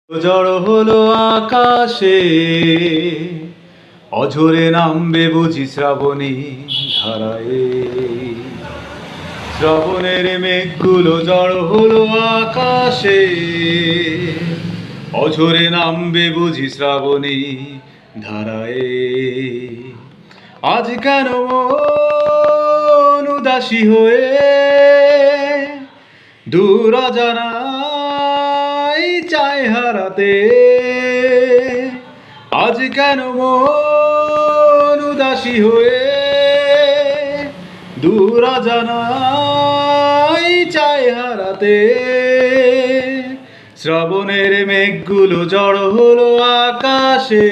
ঝড় হলো আকাশে, অঝরে নামবে বুঝি শ্রাবণী ধারায়। শ্রাবণের মেঘগুলো জড় হলো আকাশে, অঝরে নামবে বুঝি শ্রাবণী ধারায়। আজ কেন মন উদাসী হয়ে দূর অজানায় চায় হারাতে। আজ কেন মন উদাসী হয়ে দূর অজানায় চায় হারাতে। শ্রাবণের মেঘগুলো জড় হলো আকাশে,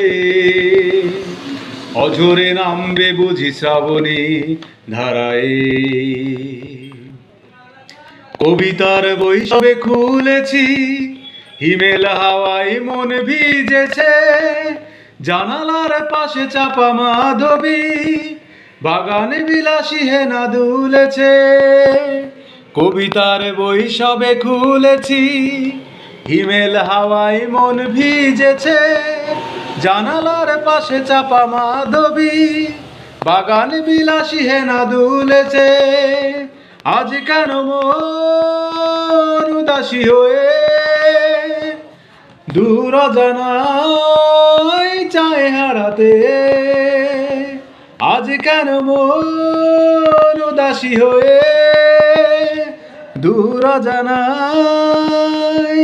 অঝরে নামবে বুঝি শ্রাবণী ধারায়। কবিতার বই সবে খুলেছি, হিমেল হাওয়ায় মন ভিজেছে। জানালার পাশে চাপা মাধবী, বাগানে বিলাসী হেনা দুলেছে। কবিতার বই সবে খুলেছি, হিমেল হাওয়ায় মন ভিজেছে। জানালার পাশে চাপা মাধবী, বাগানে বিলাসী হেনা দুলেছে। আজ কেন মন উদাসী হয়ে দূর অজানায় চায় হারাতে। আজ কেন মন উদাসী হয়ে দূর অজানায়